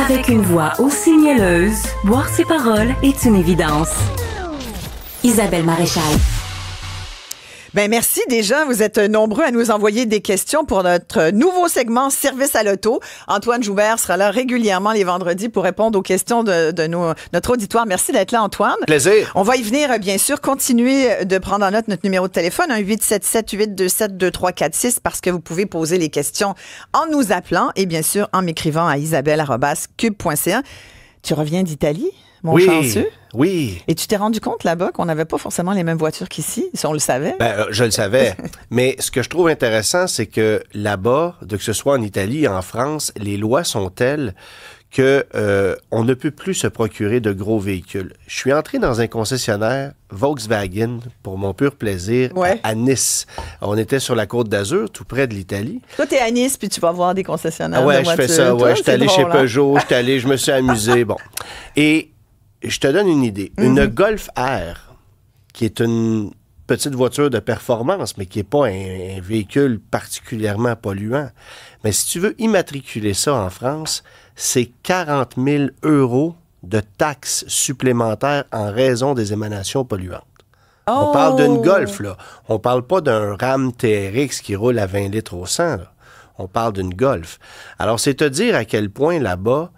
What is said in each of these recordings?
Avec une voix aussi mielleuse, boire ses paroles est une évidence. Isabelle Maréchal. Ben merci déjà. Vous êtes nombreux à nous envoyer des questions pour notre nouveau segment Service à l'auto. Antoine Joubert sera là régulièrement les vendredis pour répondre aux questions de notre auditoire. Merci d'être là, Antoine. Plaisir. On va y venir, bien sûr. Continuez de prendre en note notre numéro de téléphone, 1-877-827-2346, parce que vous pouvez poser les questions en nous appelant et bien sûr en m'écrivant à isabelle@cube.ca. Tu reviens d'Italie, mon chanceux? Oui. Et tu t'es rendu compte là-bas qu'on n'avait pas forcément les mêmes voitures qu'ici, si on le savait? Je le savais. Mais ce que je trouve intéressant, c'est que là-bas, que ce soit en Italie, en France, les lois sont telles que on ne peut plus se procurer de gros véhicules. Je suis entré dans un concessionnaire Volkswagen pour mon pur plaisir à Nice. On était sur la Côte d'Azur, tout près de l'Italie. Toi, t'es à Nice, puis tu vas voir des concessionnaires de voitures. Je fais ça. Je suis allé chez Peugeot, je me suis amusé. Bon. Et je te donne une idée. Une Golf R, qui est une petite voiture de performance, mais qui n'est pas un véhicule particulièrement polluant. Mais si tu veux immatriculer ça en France, c'est 40 000 € de taxes supplémentaires en raison des émanations polluantes. Oh. On parle d'une Golf, là. On parle pas d'un Ram TRX qui roule à 20 litres au 100, là. On parle d'une Golf. Alors, c'est te dire à quel point là-bas,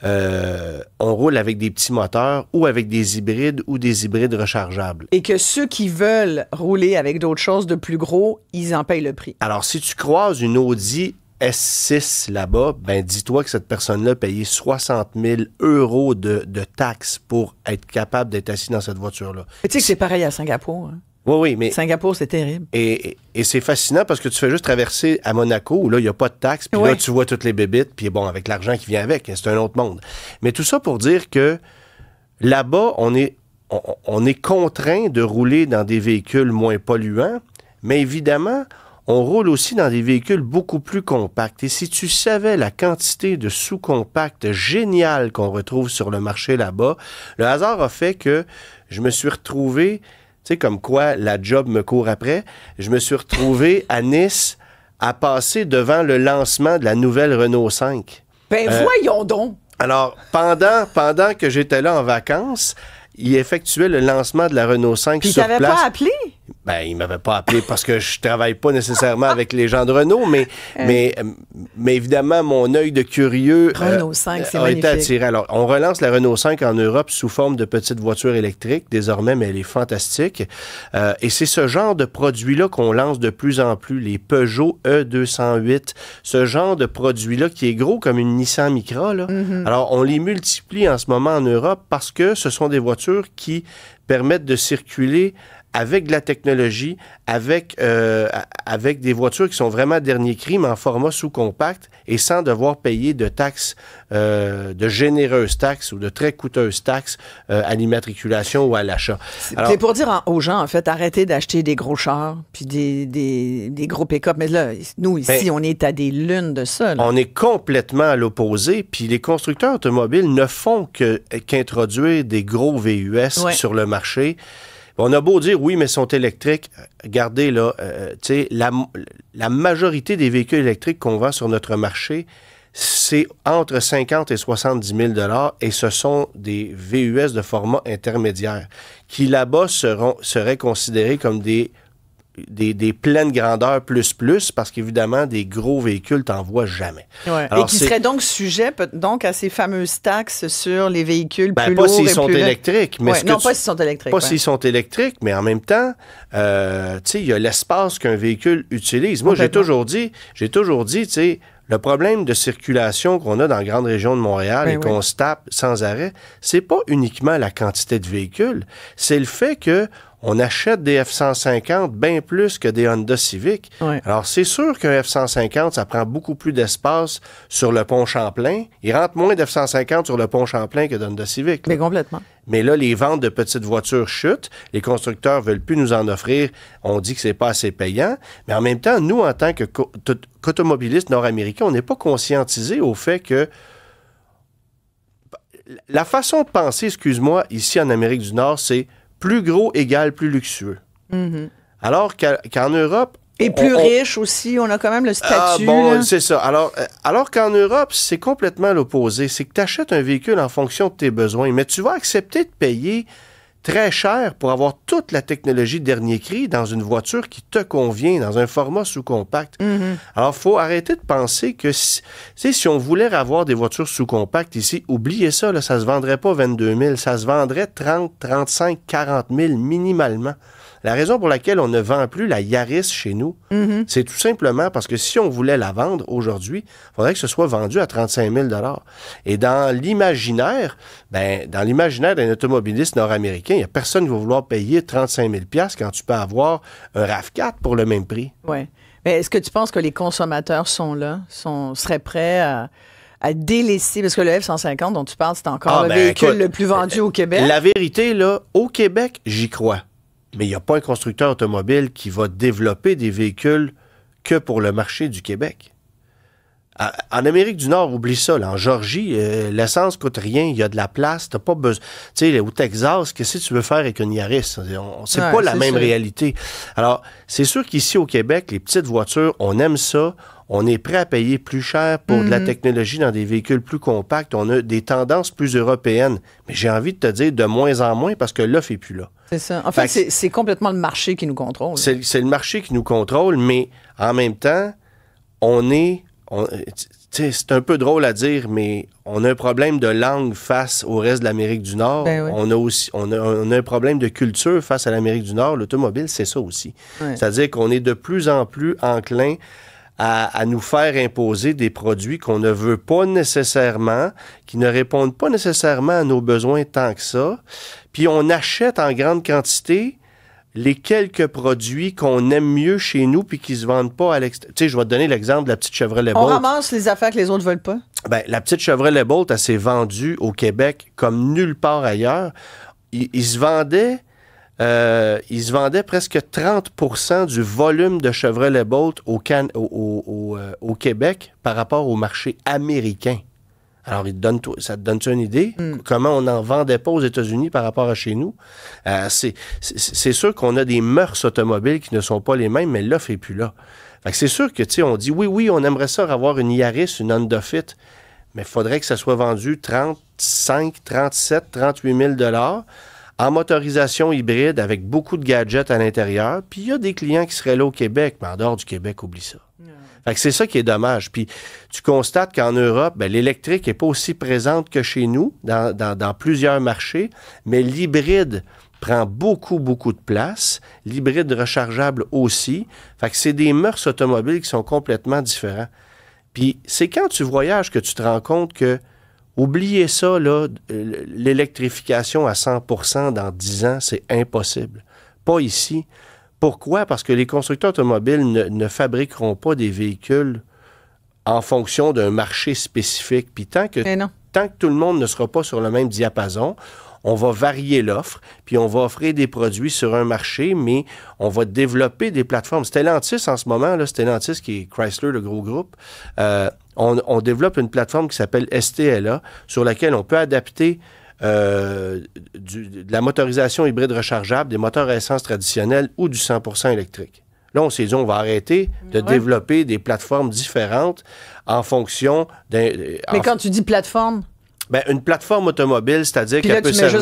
on roule avec des petits moteurs ou avec des hybrides ou des hybrides rechargeables. Et que ceux qui veulent rouler avec d'autres choses de plus gros, ils en payent le prix. Alors, si tu croises une Audi S6 là-bas, ben dis-toi que cette personne-là a payé 60 000 € de taxes pour être capable d'être assis dans cette voiture-là. Tu sais que c'est pareil à Singapour, hein? Oui, mais... Singapour, c'est terrible. Et c'est fascinant parce que tu fais juste traverser à Monaco, où là, il n'y a pas de taxes, puis là, tu vois toutes les bébites, puis bon, avec l'argent qui vient avec, c'est un autre monde. Mais tout ça pour dire que là-bas, on est contraint de rouler dans des véhicules moins polluants, mais évidemment, on roule aussi dans des véhicules beaucoup plus compacts. Et si tu savais la quantité de sous-compacts géniales qu'on retrouve sur le marché là-bas, le hasard a fait que je me suis retrouvé... Tu sais, comme quoi la job me court après. Je me suis retrouvé à Nice à passer devant le lancement de la nouvelle Renault 5. Ben voyons donc! Alors, pendant que j'étais là en vacances, il effectuait le lancement de la Renault 5 puis sur place. Puis il t'avait pas appelé? Ben, il m'avait pas appelé parce que je travaille pas nécessairement avec les gens de Renault, mais évidemment, mon œil de curieux Renault 5, c'est a été magnifique. attiré. Alors, on relance la Renault 5 en Europe sous forme de petite voiture électrique désormais, mais elle est fantastique. Et c'est ce genre de produit-là qu'on lance de plus en plus, les Peugeot E208, ce genre de produit-là qui est gros comme une Nissan Micra, là. Alors, on les multiplie en ce moment en Europe parce que ce sont des voitures qui permettent de circuler avec de la technologie, avec des voitures qui sont vraiment dernier cri, mais en format sous-compact et sans devoir payer de taxes, de généreuses taxes ou de très coûteuses taxes à l'immatriculation ou à l'achat. C'est pour dire aux gens, en fait, arrêtez d'acheter des gros chars puis des gros pick-up. Mais là, nous, ici, on est à des lunes de ça. Là. On est complètement à l'opposé, puis les constructeurs automobiles ne font qu'introduire des gros VUS sur le marché. On a beau dire, oui, mais ils sont électriques. Regardez, là, tu sais, la majorité des véhicules électriques qu'on vend sur notre marché, c'est entre 50 et 70 000 $ et ce sont des VUS de format intermédiaire qui, là-bas, seraient considérés comme des pleines grandeurs plus parce qu'évidemment, des gros véhicules, t'en vois jamais. Ouais. Alors, et qui seraient donc sujets donc à ces fameuses taxes sur les véhicules plus lourds pas s'ils sont électriques. Mais pas s'ils sont électriques. Pas s'ils sont électriques, mais en même temps, tu sais, il y a l'espace qu'un véhicule utilise. Moi, j'ai toujours dit, tu sais, le problème de circulation qu'on a dans la grande région de Montréal et qu'on se tape sans arrêt, c'est pas uniquement la quantité de véhicules, c'est le fait que on achète des F-150 bien plus que des Honda Civic. Ouais. Alors, c'est sûr qu'un F-150, ça prend beaucoup plus d'espace sur le pont Champlain. Il rentre moins d'F-150 sur le pont Champlain que d'Honda Civic. Mais complètement. Mais là, les ventes de petites voitures chutent. Les constructeurs veulent plus nous en offrir. On dit que c'est pas assez payant. Mais en même temps, nous, en tant qu'automobilistes nord-américains, on n'est pas conscientisés au fait que la façon de penser, excuse-moi, ici en Amérique du Nord, c'est plus gros égale plus luxueux. Mm-hmm. Alors qu'en Europe, Et plus riche aussi, on a quand même le statut. C'est ça. Alors qu'en Europe, c'est complètement l'opposé. C'est que tu achètes un véhicule en fonction de tes besoins, mais tu vas accepter de payer très cher pour avoir toute la technologie dernier cri dans une voiture qui te convient, dans un format sous-compact. Alors, il faut arrêter de penser que si on voulait avoir des voitures sous-compactes ici, oubliez ça, là, ça ne se vendrait pas 22 000, ça se vendrait 30, 35, 40 000 minimalement. La raison pour laquelle on ne vend plus la Yaris chez nous, c'est tout simplement parce que si on voulait la vendre aujourd'hui, il faudrait que ce soit vendu à 35 000 $. Et dans l'imaginaire d'un automobiliste nord-américain, il n'y a personne qui va vouloir payer 35 000 $ quand tu peux avoir un RAV4 pour le même prix. Oui. Mais est-ce que tu penses que les consommateurs seraient prêts à délaisser, parce que le F-150 dont tu parles, c'est encore le véhicule le plus vendu au Québec? La vérité, là, au Québec, j'y crois. Mais il n'y a pas un constructeur automobile qui va développer des véhicules que pour le marché du Québec. En Amérique du Nord, oublie ça. Là, en Georgie, l'essence coûte rien, il y a de la place, t'as pas besoin. Tu sais, au Texas, qu'est-ce que tu veux faire avec une Yaris? C'est pas la même réalité. Alors, c'est sûr qu'ici au Québec, les petites voitures, on aime ça. On est prêt à payer plus cher pour de la technologie dans des véhicules plus compacts. On a des tendances plus européennes. Mais j'ai envie de te dire de moins en moins parce que l'offre n'est plus là. C'est ça. En fait, c'est complètement le marché qui nous contrôle. C'est le marché qui nous contrôle, mais en même temps, c'est un peu drôle à dire, mais on a un problème de langue face au reste de l'Amérique du Nord. Ben oui. On a un problème de culture face à l'Amérique du Nord. L'automobile, c'est ça aussi. Ouais. C'est-à-dire qu'on est de plus en plus enclin à nous faire imposer des produits qu'on ne veut pas nécessairement, qui ne répondent pas nécessairement à nos besoins tant que ça. Puis on achète en grande quantité les quelques produits qu'on aime mieux chez nous puis qui ne se vendent pas à l'extérieur. Tu sais, je vais te donner l'exemple de la petite Chevrolet Bolt. On ramasse les affaires que les autres ne veulent pas. Ben, la petite Chevrolet Bolt, elle s'est vendue au Québec comme nulle part ailleurs. Il se vendait presque 30% du volume de Chevrolet Bolt au Québec par rapport au marché américain. Alors, ça te donne-tu une idée? Comment on n'en vendait pas aux États-Unis par rapport à chez nous? C'est sûr qu'on a des mœurs automobiles qui ne sont pas les mêmes, mais l'offre n'est plus là. Fait que c'est sûr que, tu sais, on dit oui, on aimerait ça avoir une Yaris, une Honda Fit, mais il faudrait que ça soit vendu 35, 37, 38 000 $ en motorisation hybride avec beaucoup de gadgets à l'intérieur. Puis il y a des clients qui seraient là au Québec, mais en dehors du Québec, oublie ça. Fait que c'est ça qui est dommage. Puis tu constates qu'en Europe, l'électrique n'est pas aussi présente que chez nous dans plusieurs marchés, mais l'hybride prend beaucoup, beaucoup de place. L'hybride rechargeable aussi. Fait que c'est des mœurs automobiles qui sont complètement différents. Puis c'est quand tu voyages que tu te rends compte que oubliez ça, là, l'électrification à 100% dans 10 ans, c'est impossible. Pas ici. Pourquoi? Parce que les constructeurs automobiles ne fabriqueront pas des véhicules en fonction d'un marché spécifique. Puis tant que tout le monde ne sera pas sur le même diapason, on va varier l'offre, puis on va offrir des produits sur un marché, mais on va développer des plateformes. Stellantis, en ce moment, là, Stellantis, qui est Chrysler, le gros groupe, on développe une plateforme qui s'appelle STLA, sur laquelle on peut adapter de la motorisation hybride rechargeable, des moteurs à essence traditionnels ou du 100% électrique. Là, on s'est dit, on va arrêter de développer des plateformes différentes en fonction d'un... Mais quand tu dis plateforme... Ben, une plateforme automobile, c'est-à-dire qu'elle peut servir...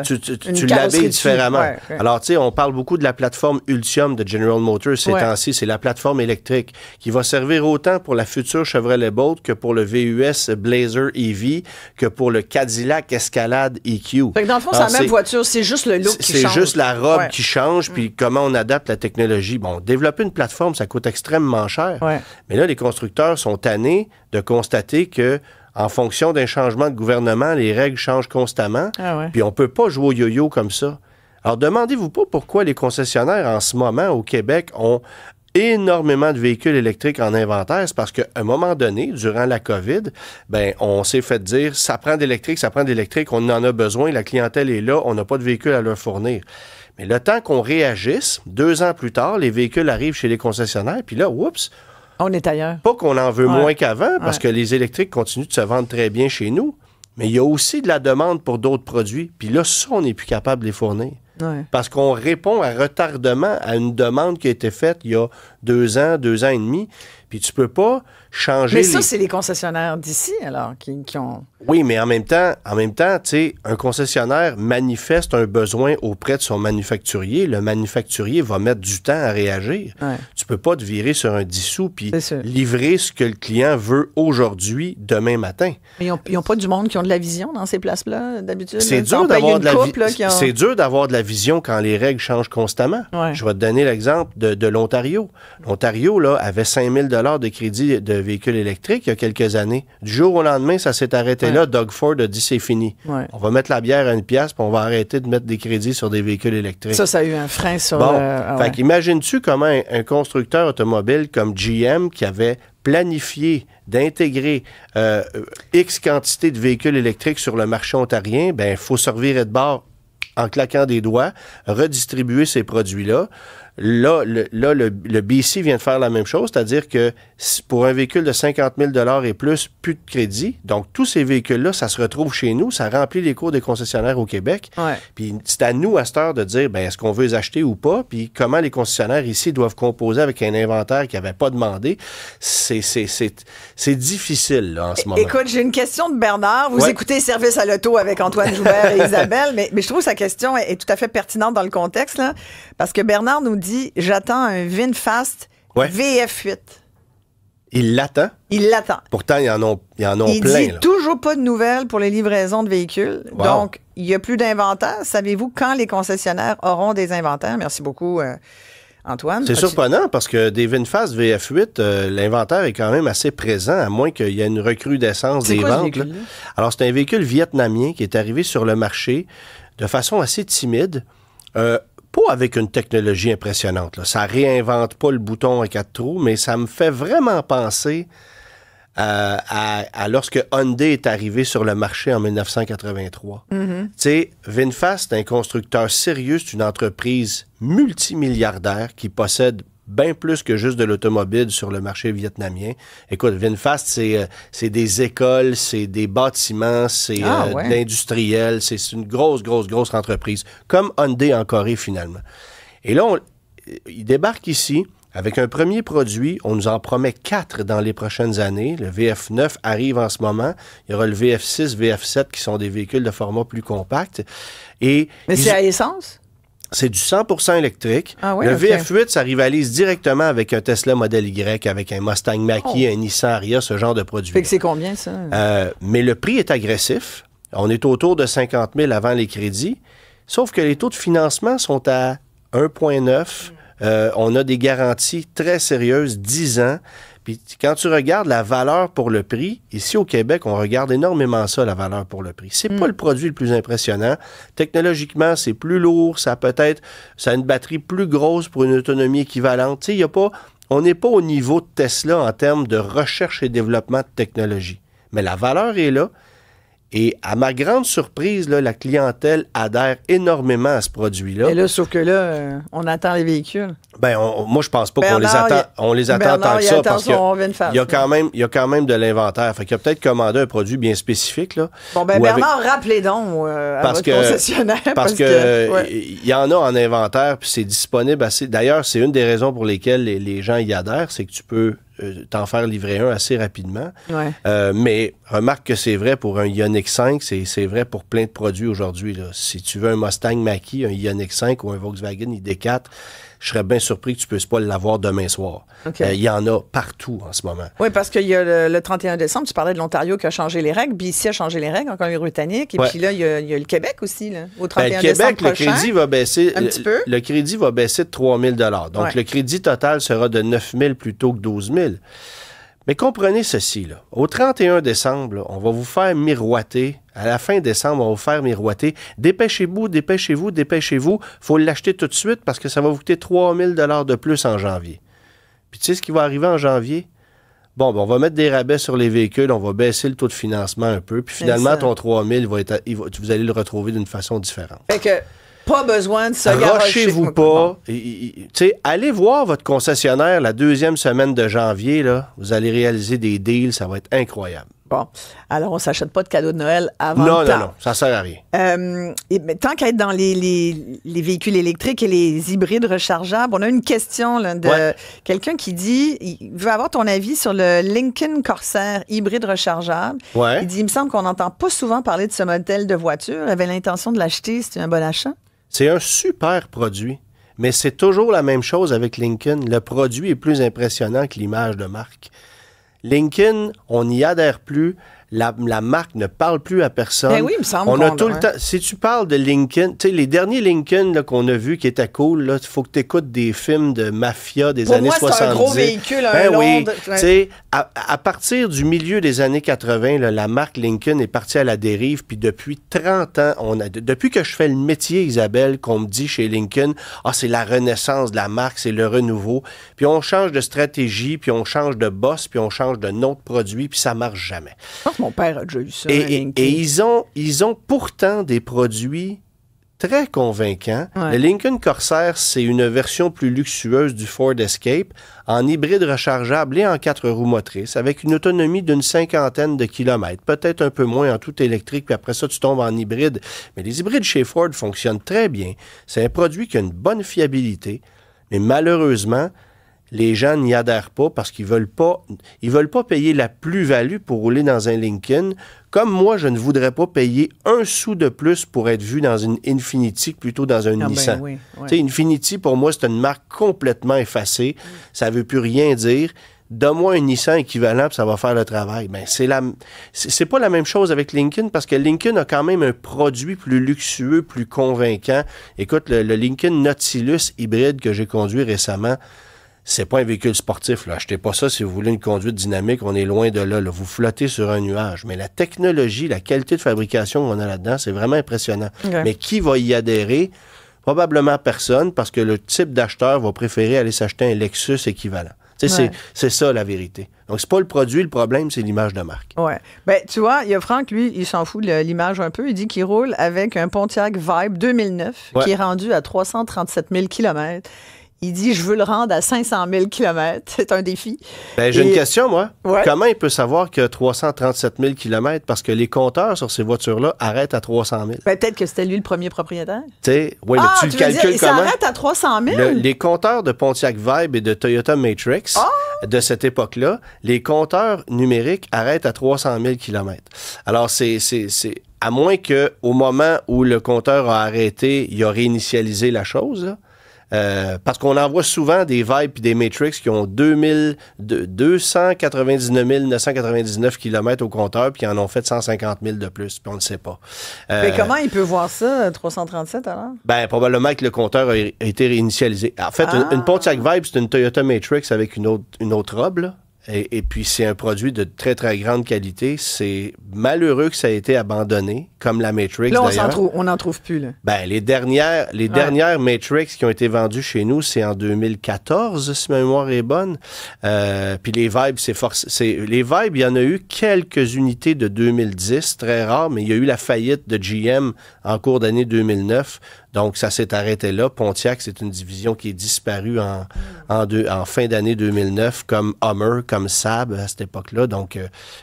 Tu l'habilles différemment. Ouais. Alors, tu sais, on parle beaucoup de la plateforme Ultium de General Motors ces temps-ci. C'est la plateforme électrique qui va servir autant pour la future Chevrolet Bolt que pour le VUS Blazer EV que pour le Cadillac Escalade EQ. Fait que dans le fond, c'est la même voiture, c'est juste le look qui change. C'est juste la robe qui change, puis comment on adapte la technologie. Bon, développer une plateforme, ça coûte extrêmement cher. Ouais. Mais là, les constructeurs sont tannés de constater que en fonction d'un changement de gouvernement, les règles changent constamment. Puis on ne peut pas jouer au yo-yo comme ça. Alors, demandez-vous pas pourquoi les concessionnaires, en ce moment, au Québec, ont énormément de véhicules électriques en inventaire. C'est parce qu'à un moment donné, durant la COVID, on s'est fait dire, ça prend d'électrique, on en a besoin, la clientèle est là, on n'a pas de véhicules à leur fournir. Mais le temps qu'on réagisse, 2 ans plus tard, les véhicules arrivent chez les concessionnaires, puis là, oups! On est ailleurs. Pas qu'on en veut moins qu'avant, parce que les électriques continuent de se vendre très bien chez nous, mais il y a aussi de la demande pour d'autres produits. Puis là, ça, on n'est plus capable de les fournir. Parce qu'on répond à retardement à une demande qui a été faite il y a 2 ans et demi. Puis tu peux pas changer... Mais ça, c'est les concessionnaires d'ici, alors, qui ont... Oui, mais en même temps, tu sais, un concessionnaire manifeste un besoin auprès de son manufacturier. Le manufacturier va mettre du temps à réagir. Ouais. Tu peux pas te virer sur un 10 sous puis livrer ce que le client veut aujourd'hui, demain matin. Mais ils n'ont pas du monde qui ont de la vision dans ces places-là, d'habitude? C'est dur d'avoir c'est dur d'avoir de la vision quand les règles changent constamment. Ouais. Je vais te donner l'exemple de l'Ontario. L'Ontario, là, avait 5 000 de crédit de véhicules électriques il y a quelques années. Du jour au lendemain, ça s'est arrêté là. Doug Ford a dit c'est fini. Ouais. On va mettre la bière à 1 piastre puis on va arrêter de mettre des crédits sur des véhicules électriques. Ça a eu un frein sur... Fait qu'imagines-tu comment un constructeur automobile comme GM qui avait planifié d'intégrer X quantité de véhicules électriques sur le marché ontarien, ben il faut se revirer de bord en claquant des doigts, redistribuer ces produits-là. Là, le BC vient de faire la même chose, c'est-à-dire que pour un véhicule de 50 000 et plus de crédit, donc tous ces véhicules-là, ça se retrouve chez nous, ça remplit les cours des concessionnaires au Québec. Ouais. Puis c'est à nous, à cette heure, de dire, ben est-ce qu'on veut les acheter ou pas, puis comment les concessionnaires ici doivent composer avec un inventaire qu'ils n'avaient pas demandé. C'est difficile, là, en ce moment. Écoute, j'ai une question de Bernard. Vous écoutez Service à l'auto avec Antoine Joubert et Isabelle, mais je trouve que sa question est tout à fait pertinente dans le contexte, là, parce que Bernard nous dit j'attends un VinFast VF8. Il l'attend? Il l'attend. Pourtant, il y en a plein. Il dit toujours pas de nouvelles pour les livraisons de véhicules. Wow. Donc, il n'y a plus d'inventaire. Savez-vous quand les concessionnaires auront des inventaires? Merci beaucoup, Antoine. C'est surprenant parce que des VinFast VF8, l'inventaire est quand même assez présent, à moins qu'il y ait une recrudescence des ventes. Alors, c'est un véhicule vietnamien qui est arrivé sur le marché de façon assez timide. Pas avec une technologie impressionnante. Là. Ça réinvente pas le bouton à 4 trous, mais ça me fait vraiment penser à lorsque Hyundai est arrivé sur le marché en 1983. Mm-hmm. Tu sais, VinFast, c'est un constructeur sérieux, c'est une entreprise multimilliardaire qui possède bien plus que juste de l'automobile sur le marché vietnamien. Écoute, VinFast, c'est des écoles, c'est des bâtiments, c'est de l'industriel, c'est une grosse entreprise, comme Hyundai en Corée, finalement. Et là, il débarque ici avec un premier produit. On nous en promet 4 dans les prochaines années. Le VF9 arrive en ce moment. Il y aura le VF6, VF7 qui sont des véhicules de format plus compact. Mais c'est à essence? C'est du 100% électrique. Ah oui, le VF8, ça rivalise directement avec un Tesla Model Y, avec un Mustang Mach-E, un Nissan Ariya, ce genre de produit. Fait que c'est combien, ça? Mais le prix est agressif. On est autour de 50 000 avant les crédits. Sauf que les taux de financement sont à 1,9. On a des garanties très sérieuses, 10 ans. Puis quand tu regardes la valeur pour le prix, ici au Québec, on regarde énormément ça, la valeur pour le prix. C'est pas le produit le plus impressionnant. Technologiquement, c'est plus lourd, ça a une batterie plus grosse pour une autonomie équivalente. Tu sais, on n'est pas au niveau de Tesla en termes de recherche et développement de technologie. Mais la valeur est là. Et à ma grande surprise, là, la clientèle adhère énormément à ce produit-là. Et là, sauf que là, on attend les véhicules. Ben, moi, je pense pas qu'on les attend. On les attend tant que ça parce qu'il y a quand même de l'inventaire. Fait qu'il a peut-être commandé un produit bien spécifique, là. Bon, ben, Bernard, rappelez donc à votre concessionnaire. Parce que il y en a en inventaire, puis c'est disponible assez. D'ailleurs, c'est une des raisons pour lesquelles les gens y adhèrent, c'est que tu peux t'en faire livrer un assez rapidement. Ouais. Mais remarque que c'est vrai pour un Ioniq 5, c'est vrai pour plein de produits aujourd'hui, là. Si tu veux un Mustang Mach-E, un Ioniq 5 ou un Volkswagen ID4, je serais bien surpris que tu ne puisses pas l'avoir demain soir. Okay. Il y en a partout en ce moment. Oui, parce qu'il y a le 31 décembre, tu parlais de l'Ontario qui a changé les règles, BC a changé les règles en Colombie-Britannique, et puis là, il y a le Québec aussi, là, au 31 décembre prochain. Le crédit va baisser un petit peu. Le crédit va baisser de 3 000 $. Donc, le crédit total sera de 9 000 plutôt que 12 000. Mais comprenez ceci, là. Au 31 décembre, là, on va vous faire miroiter. À la fin décembre, on va vous faire miroiter. Dépêchez-vous, dépêchez-vous, dépêchez-vous. Il faut l'acheter tout de suite parce que ça va vous coûter 3 000 $ de plus en janvier. Puis tu sais ce qui va arriver en janvier? Bon, ben, on va mettre des rabais sur les véhicules, on va baisser le taux de financement un peu. Puis finalement, ton 3 000, vous allez le retrouver d'une façon différente. Fait que pas besoin de se Rochez-vous pas. Allez voir votre concessionnaire la 2e semaine de janvier. Là, vous allez réaliser des deals, ça va être incroyable. Bon, alors on s'achète pas de cadeaux de Noël avant Non, le temps. non, ça sert à rien. Mais tant qu'à être dans les véhicules électriques et les hybrides rechargeables, on a une question là, de quelqu'un qui dit, il veut avoir ton avis sur le Lincoln Corsair hybride rechargeable. Ouais. Il dit, il me semble qu'on n'entend pas souvent parler de ce modèle de voiture. Il avait l'intention de l'acheter, c'était un bon achat? C'est un super produit, mais c'est toujours la même chose avec Lincoln. Le produit est plus impressionnant que l'image de marque. Lincoln, on n'y adhère plus. La marque ne parle plus à personne. Ben oui, il me semble on a tout le temps. Si tu parles de Lincoln, tu sais, les derniers Lincoln là, qu'on a vus qui étaient cool, il faut que tu écoutes des films de mafia des années 70. Pour moi, c'est un gros véhicule, oui. Tu sais, à partir du milieu des années 80, là, la marque Lincoln est partie à la dérive. Puis depuis 30 ans, depuis que je fais le métier, Isabelle, qu'on me dit chez Lincoln, c'est la renaissance de la marque, c'est le renouveau. Puis on change de stratégie, puis on change de boss, puis on change de nom de produit, puis ça marche jamais. Mon père a déjà eu ça. Et ils ont pourtant des produits très convaincants. Ouais. Le Lincoln Corsair, c'est une version plus luxueuse du Ford Escape en hybride rechargeable et en 4 roues motrices avec une autonomie d'une 50aine de kilomètres, peut-être un peu moins en tout électrique, puis après ça, tu tombes en hybride. Mais les hybrides chez Ford fonctionnent très bien. C'est un produit qui a une bonne fiabilité, mais malheureusement, les gens n'y adhèrent pas parce qu'ils veulent pas payer la plus-value pour rouler dans un Lincoln. Comme moi, je ne voudrais pas payer un sou de plus pour être vu dans une Infiniti que plutôt dans un Nissan. Oui, ouais. Tu sais, Infiniti, pour moi, c'est une marque complètement effacée. Ça ne veut plus rien dire. Donne-moi un Nissan équivalent, puis ça va faire le travail. Ben, c'est pas la même chose avec Lincoln, parce que Lincoln a quand même un produit plus luxueux, plus convaincant. Écoute, le Lincoln Nautilus hybride que j'ai conduit récemment, c'est pas un véhicule sportif. Là. Achetez pas ça si vous voulez une conduite dynamique. On est loin de là. Vous flottez sur un nuage. Mais la technologie, la qualité de fabrication qu'on a là-dedans, c'est vraiment impressionnant. Okay. Mais qui va y adhérer? Probablement personne, parce que le type d'acheteur va préférer aller s'acheter un Lexus équivalent. C'est ça, la vérité. Donc, c'est pas le produit, le problème, c'est l'image de marque. Oui. Ben, tu vois, il y a Franck, lui, il s'en fout de l'image un peu. Il dit qu'il roule avec un Pontiac Vibe 2009 qui est rendu à 337 000 km. Il dit, je veux le rendre à 500 000 km. C'est un défi. Ben, j'ai une question, moi. Ouais. Comment il peut savoir qu'il y a 337 000 km? Parce que les compteurs sur ces voitures-là arrêtent à 300 000. Ben, peut-être que c'était lui le premier propriétaire. Tu sais, oui, mais tu le calcules comment? Ça arrête à 300 000? Les compteurs de Pontiac Vibe et de Toyota Matrix de cette époque-là, les compteurs numériques arrêtent à 300 000 km. Alors, c'est à moins qu'au moment où le compteur a arrêté, il a réinitialisé la chose, là. Parce qu'on en voit souvent des Vibe et des Matrix qui ont 299 999 km au compteur puis qui en ont fait 150 000 de plus, puis on ne sait pas. Mais comment il peut voir ça, 337 alors? Ben, probablement que le compteur a été réinitialisé. En fait, une Pontiac Vibe, c'est une Toyota Matrix avec une autre robe, là. Et puis, c'est un produit de très, très grande qualité. C'est malheureux que ça ait été abandonné, comme la Matrix, là, d'ailleurs. On n'en trouve plus, là. Ben, les dernières Matrix qui ont été vendues chez nous, c'est en 2014, si ma mémoire est bonne. Puis les Vibes, les Vibes, il y en a eu quelques unités de 2010, très rares, mais il y a eu la faillite de GM en cours d'année 2009. Donc, ça s'est arrêté là. Pontiac, c'est une division qui est disparue en fin d'année 2009, comme Hummer, comme Saab à cette époque-là. Donc,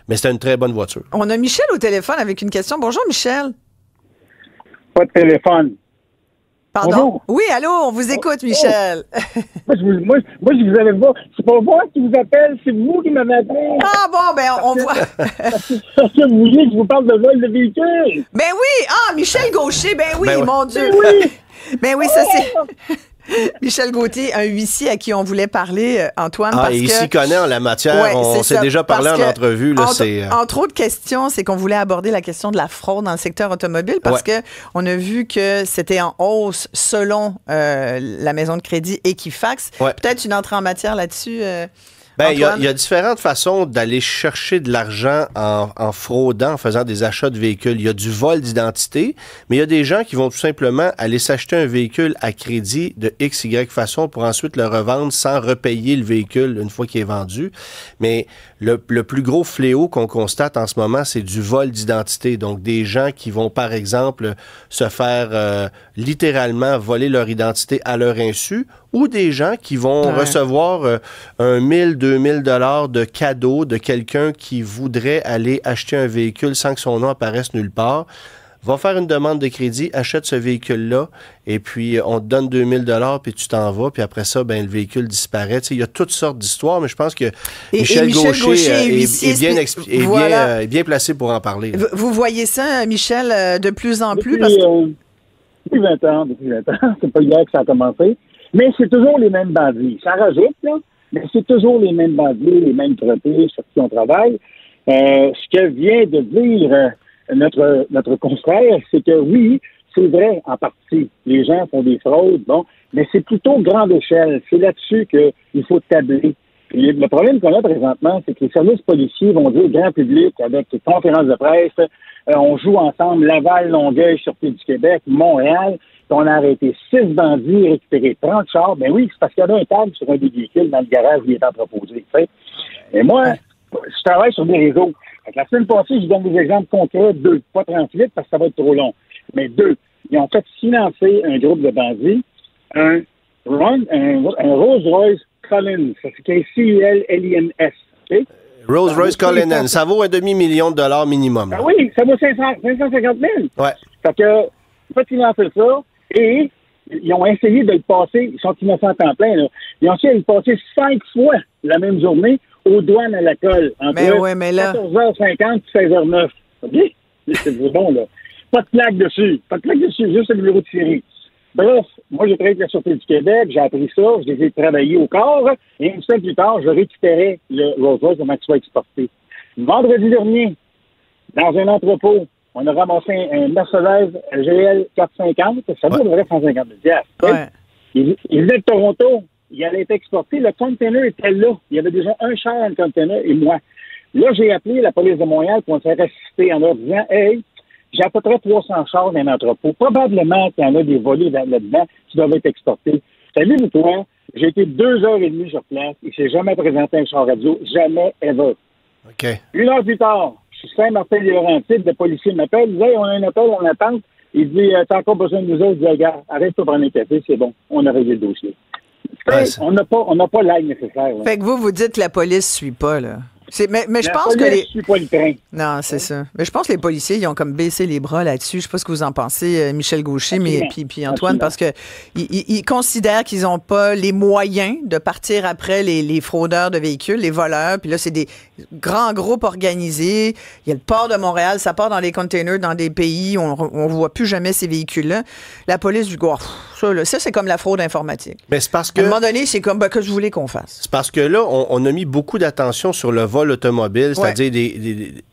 mais c'était une très bonne voiture. On a Michel au téléphone avec une question. Bonjour, Michel. Pas de téléphone. Pardon? Bonjour. Oui, allô, on vous écoute, Michel. Moi, je vous avais pas. C'est pas moi qui vous appelle, c'est vous qui m'avez appelé. Ah bon, ben on voit. Parce que vous voulez que je vous parle de vol de véhicule. Ben oui, Michel Gaucher, ben oui, mon Dieu. Ben oui. Ben oui, ça c'est... Michel Gauthier, un huissier à qui on voulait parler, Antoine. Parce il que... s'y connaît en la matière. Ouais, on s'est déjà parlé en entrevue. Là, entre autres questions, c'est qu'on voulait aborder la question de la fraude dans le secteur automobile parce que on a vu que c'était en hausse selon la maison de crédit Equifax. Ouais. Peut-être une entrée en matière là-dessus. Il y a différentes façons d'aller chercher de l'argent en fraudant, en faisant des achats de véhicules. Il y a du vol d'identité, mais il y a des gens qui vont tout simplement aller s'acheter un véhicule à crédit de X, Y façon pour ensuite le revendre sans repayer le véhicule une fois qu'il est vendu. Mais le plus gros fléau qu'on constate en ce moment, c'est du vol d'identité. Donc, des gens qui vont, par exemple, se faire littéralement voler leur identité à leur insu ou des gens qui vont recevoir 1 000, 2 000 $ de cadeaux de quelqu'un qui voudrait aller acheter un véhicule sans que son nom apparaisse nulle part. Va faire une demande de crédit, achète ce véhicule-là, et puis on te donne 2 000 $, puis tu t'en vas, puis après ça, ben le véhicule disparaît. Tu sais, il y a toutes sortes d'histoires, mais je pense que Michel Gaucher est bien placé pour en parler. Vous voyez ça, Michel, de plus en plus? Depuis 20 ans. C'est pas hier que ça a commencé. Mais c'est toujours les mêmes bandits. Ça rajoute, là, mais c'est toujours les mêmes bandits, les mêmes traités sur qui on travaille. Ce que vient de dire notre confrère, c'est que oui, c'est vrai en partie. Les gens font des fraudes, bon, mais c'est plutôt grande échelle. C'est là-dessus qu'il faut tabler. Puis le problème qu'on a présentement, c'est que les services policiers vont dire au grand public, avec les conférences de presse, on joue ensemble Laval, Longueuil, Sûreté du Québec, Montréal, puis on a arrêté 6 bandits, récupéré 30 chars. Ben oui, c'est parce qu'il y avait un tag sur un des véhicules dans le garage où il est entreposé. Tu sais. Et moi, je travaille sur des réseaux. La semaine passée, je donne des exemples concrets, 2, pas 38 parce que ça va être trop long, mais 2. Ils ont fait financer un groupe de bandits, un Rolls-Royce Collins, ça s'écrit C-U-L-L-I-N-S. Okay? Rolls-Royce Collins, ça vaut $1 demi-million minimum. Ah oui, ça vaut 550 000. Ouais. Fait que, ils ont financé ça, et ils ont essayé de le passer, ils sont innocents à temps plein, là. Ils ont essayé de le passer 5 fois la même journée aux douanes à la colle. Entre 14h50 et 16h09. OK? C'est bon, là. Pas de plaque dessus, juste le numéro de série. Bref, moi, j'ai travaillé avec la Sûreté du Québec, j'ai appris ça, je les ai travaillés au corps, et une semaine plus tard, je récupérais le Rolls-Royce avant qu'il soit exporté. Vendredi dernier, dans un entrepôt, on a ramassé un Mercedes GL 450, ça vaut 150 000 $. Il venait de Toronto, il allait être exporté, le container était là. Il y avait déjà un char dans le container et moi. Là, j'ai appelé la police de Montréal pour me faire assister en leur disant, hey, j'ai à peu près 300 chars dans un entrepôt. Probablement qu'il y en a des volets là-dedans qui doivent être exportés. Salut, toi, j'ai été 2h30 sur place. Il ne s'est jamais présenté un char radio. Jamais, ever. OK. 1 heure plus tard, je suis Saint-Martin-les-Laurentides, le policier m'appelle. Il dit, hey, on a un appel, on attend. Il dit, t'as encore besoin de nous autres? Je dis, regarde, arrête de prendre un café, c'est bon. On a réglé le dossier. Ouais, on n'a pas l'aide nécessaire. Là. Fait que vous dites que la police ne suit pas, là. Mais je pense que suit pas le train. Non, c'est ça. Mais je pense que les policiers, ils ont comme baissé les bras là-dessus. Je sais pas ce que vous en pensez, Michel Gaucher, puis Antoine, parce que ils considèrent qu'ils n'ont pas les moyens de partir après les fraudeurs de véhicules, les voleurs. Puis là, c'est des grands groupes organisés. Il y a le port de Montréal, ça part dans les containers dans des pays où on voit plus jamais ces véhicules-là. La police du gars, ça c'est comme la fraude informatique. Mais c'est parce que à un moment donné, c'est comme que je voulais qu'on fasse. C'est parce que là, on a mis beaucoup d'attention sur le vol automobile, c'est-à-dire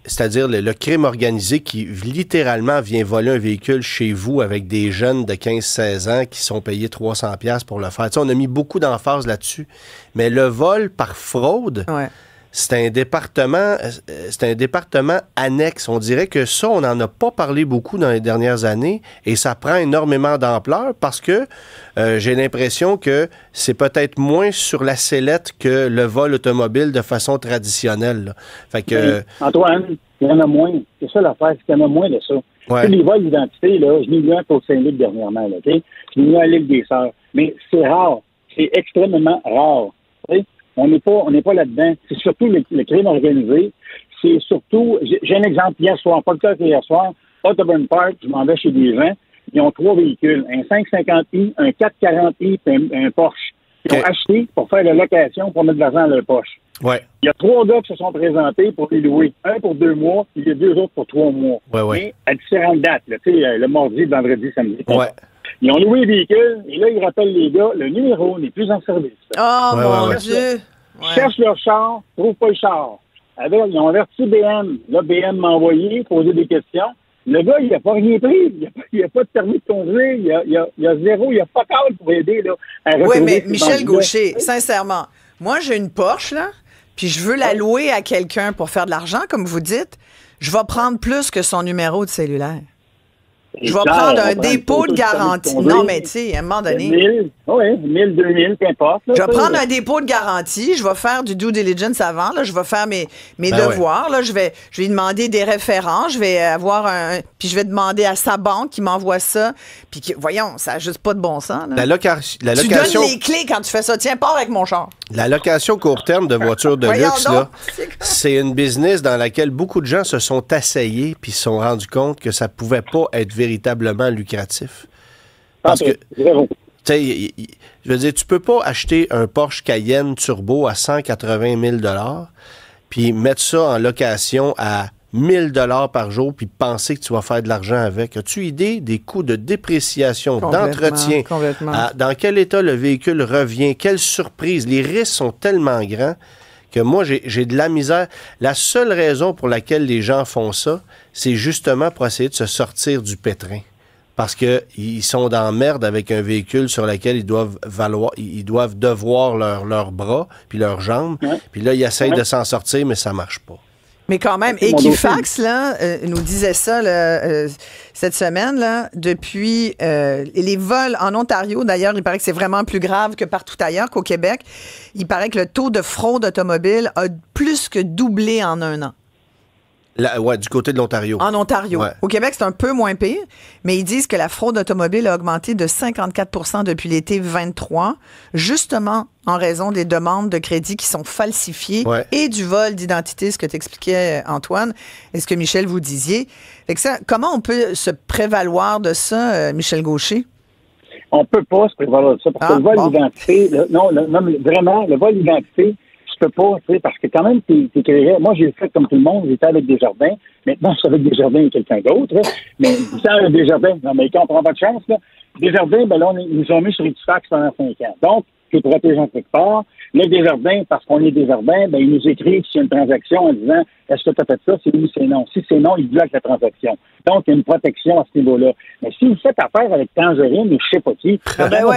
c'est-à-dire le crime organisé qui littéralement vient voler un véhicule chez vous avec des jeunes de 15-16 ans qui sont payés 300$ pour le faire. Tu sais, on a mis beaucoup d'emphase là-dessus. Mais le vol par fraude, c'est un département annexe. On dirait que ça, on n'en a pas parlé beaucoup dans les dernières années et ça prend énormément d'ampleur parce que j'ai l'impression que c'est peut-être moins sur la sellette que le vol automobile de façon traditionnelle. Là. Fait que, Antoine, il y en a moins. C'est ça l'affaire, c'est qu'il y en a moins de ça. Ouais. Les vols d'identité, là, je l'ai vu un pour Saint-Luc dernièrement, là, OK? Je l'ai vu à l'île des Sœurs. Mais c'est rare. C'est extrêmement rare. Okay? On n'est pas là-dedans. C'est surtout le crime organisé. C'est surtout... J'ai un exemple hier soir, pas le cas qu'hier soir. Autobahn Park, je m'en vais chez des gens. Ils ont 3 véhicules. Un 550i, un 440i et un Porsche. Ils ont acheté pour faire la location pour mettre de l'argent dans leur poche. Ouais. Il y a 3 gars qui se sont présentés pour les louer. Un pour 2 mois, puis il y a 2 autres pour 3 mois. Mais à différentes dates. Là, le mardi, le vendredi, samedi. Ouais. Ils ont loué le véhicule, et là, ils rappellent les gars, le numéro n'est plus en service. Oh, mon Dieu! Cherche leur char, trouve pas le char. Ils ont averti BM. Là, BM m'a envoyé, posé des questions. Le gars, il n'a pas rien pris. Il n'a pas de permis de conduire. Il a zéro. Il n'a pas de pour aider. Là, oui, mais Michel Gaucher, sincèrement, moi, j'ai une Porsche, là, puis je veux la louer à quelqu'un pour faire de l'argent, comme vous dites. Je vais prendre plus que son numéro de cellulaire. Je vais prendre un dépôt de garantie. Non, mais tu sais, à un moment donné... 1000, oui, 1000, 2000, peu importe. Je vais prendre un dépôt de garantie. Je vais faire du due diligence avant. Là, je vais faire mes devoirs. Là, je vais lui demander des référents. Je vais avoir puis je vais demander à sa banque qui m'envoie ça. Puis voyons, ça n'a juste pas de bon sens. Là. La location... Tu donnes les clés quand tu fais ça. Tiens, pars avec mon char. La location court terme de voitures de luxe, là, c'est une business dans laquelle beaucoup de gens se sont asseyés puis se sont rendus compte que ça pouvait pas être véritablement lucratif. Parce que, tu sais, je veux dire, tu peux pas acheter un Porsche Cayenne Turbo à 180 000 $ puis mettre ça en location à 1000 $ par jour puis penser que tu vas faire de l'argent avec. As-tu idée des coûts de dépréciation, d'entretien, dans quel état le véhicule revient, quelle surprise? Les risques sont tellement grands que moi, j'ai de la misère. La seule raison pour laquelle les gens font ça, c'est justement pour essayer de se sortir du pétrin. Parce qu'ils sont dans la merde avec un véhicule sur lequel ils doivent devoir leurs bras puis leurs jambes. Puis là, ils essayent de s'en sortir, mais ça marche pas. Mais quand même, Equifax là, nous disait ça cette semaine, là, depuis les vols en Ontario, d'ailleurs, il paraît que c'est vraiment plus grave que partout ailleurs, qu'au Québec. Il paraît que le taux de fraude automobile a plus que doublé en un an. Du côté de l'Ontario. En Ontario. Ouais. Au Québec, c'est un peu moins pire, mais ils disent que la fraude automobile a augmenté de 54 % depuis l'été 23, justement en raison des demandes de crédit qui sont falsifiées et du vol d'identité, ce que t'expliquais, Antoine, et ce que Michel vous disiez. Fait que ça, comment on peut se prévaloir de ça, Michel Gaucher? On peut pas se prévaloir de ça, parce que le vol d'identité, vraiment, le vol d'identité, je peux pas, tu sais, parce que quand même, t'es créé. Moi, j'ai fait comme tout le monde, j'étais avec Desjardins. Maintenant, je suis avec Desjardins et quelqu'un d'autre, là. Mais ça, avec Desjardins, non, mais quand on prend pas de chance, là. Desjardins, ben là, ils nous ont mis sur Equifax pendant 5 ans. Donc, c'est protégeant quelque part. Là, Desjardins, parce qu'on est Desjardins, ben, ils nous écrivent s'il y a une transaction en disant, est-ce que tu as fait ça? C'est oui, c'est non. Si c'est non, ils bloquent la transaction. Donc, il y a une protection à ce niveau-là. Mais si vous faites affaire avec Tangerine ou je sais pas qui,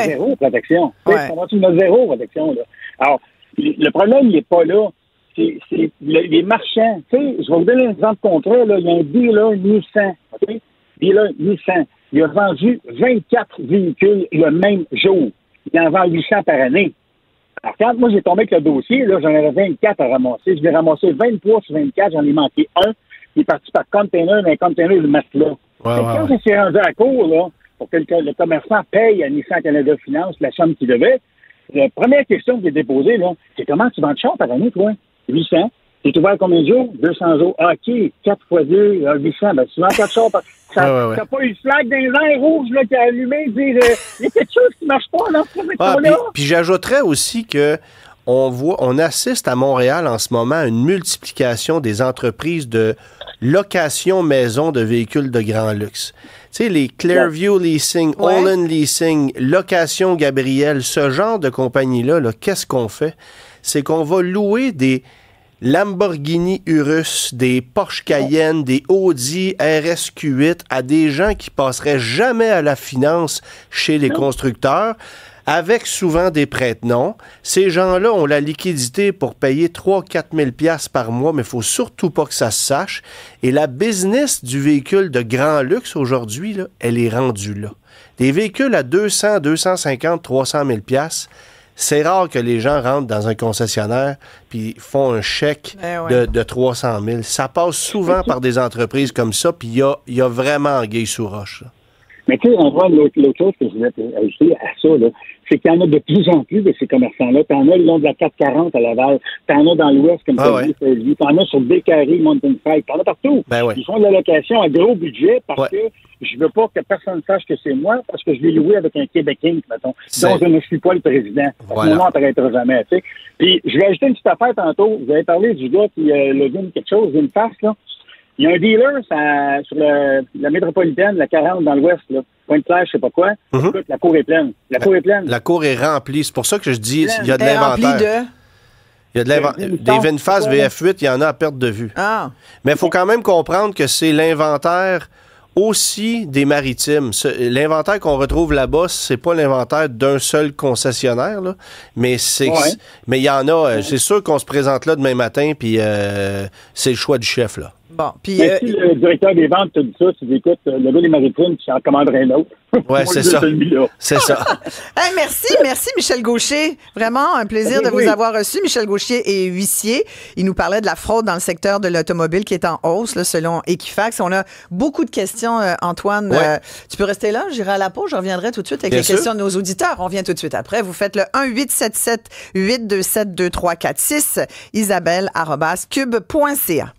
zéro protection. On a zéro protection, là. Alors, le problème, il n'est pas là. C'est les marchands. Tu sais, je vais vous donner un exemple concret. Là. Il y a un dealer Nissan. OK? Dealer Nissan. Il a vendu 24 véhicules le même jour. Il en vend 800 par année. Alors, quand moi, j'ai tombé avec le dossier, là, j'en avais 24 à ramasser. Je l'ai ramassé 23 sur 24. J'en ai manqué un. Il est parti par container, mais un container, il le met là. Quand ça s'est rendu à la cour, là, pour que le commerçant paye à Nissan Canada Finance la somme qu'il devait, la première question qui est déposée, là, c'est comment tu vends de char par année, toi? 800. Tu ouvert combien de jours? 200 jours. Ah, OK, 4 fois 2, 800. Ben, tu vends 4 chars par... T'as pas eu le flag dans les airs rouges, là, qui a allumé, dire, il y a quelque chose qui marche pas, là, Puis j'ajouterais aussi que on assiste à Montréal en ce moment à une multiplication des entreprises de location maison de véhicules de grand luxe. Tu sais, les Clearview Leasing, Olin Leasing, Location Gabriel, ce genre de compagnie-là, qu'est-ce qu'on fait? C'est qu'on va louer des Lamborghini Urus, des Porsche Cayenne, des Audi RSQ8 à des gens qui passeraient jamais à la finance chez les constructeurs, avec souvent des prête-noms. Ces gens-là ont la liquidité pour payer 3-4 000 $ par mois, mais il ne faut surtout pas que ça se sache. Et la business du véhicule de grand luxe aujourd'hui, là, elle est rendue là. Des véhicules à 200, 250, 300 000 $, c'est rare que les gens rentrent dans un concessionnaire puis font un chèque de 300 000. Ça passe souvent par des entreprises comme ça, puis il y a vraiment anguille sous roche. Là. Mais tu sais, on voit l'autre chose que je voulais ajouter à ça, là, c'est qu'il y en a de plus en plus de ces commerçants-là. T'en as le long de la 440 à Laval, t'en as dans l'Ouest, comme t'en as sur Bécary, Mountain Fight, t'en as partout. Ils font de la location à gros budget parce que je veux pas que personne sache que c'est moi, parce que je vais louer avec un Québécois, mettons, dont je ne suis pas le président. Mon nom n'apparaîtra jamais, tu sais. Puis, je vais ajouter une petite affaire tantôt. Vous avez parlé du gars qui logine quelque chose, une face, là. Il y a un dealer sur la métropolitaine, la 40 dans l'Ouest, là. Pointe-Claire, je sais pas quoi. Écoute, la cour est pleine. La cour est pleine. La cour est remplie. C'est pour ça que je dis, il y a de l'inventaire. Il y a de l'inventaire. Des VinFast VF8, il y en a à perte de vue. Mais il faut quand même comprendre que c'est l'inventaire aussi des maritimes. L'inventaire qu'on retrouve là-bas, c'est pas l'inventaire d'un seul concessionnaire, là, mais mais il y en a. C'est sûr qu'on se présente là demain matin, puis c'est le choix du chef, là. Bon, puis si le directeur des ventes te dit ça, tu dis, écoute, le gars des maritimes, tu en commanderais un autre. Ouais, c'est ça. C'est ça. Hey, merci Michel Gaucher. Vraiment un plaisir de vous avoir reçu. Michel Gaucher est huissier. Il nous parlait de la fraude dans le secteur de l'automobile qui est en hausse, là, selon Equifax. On a beaucoup de questions, Antoine. Ouais. Tu peux rester là, j'irai à la pause, je reviendrai tout de suite avec les questions de nos auditeurs. On vient tout de suite après. Vous faites le 1-877-827-2346, Isabelle@cube.ca.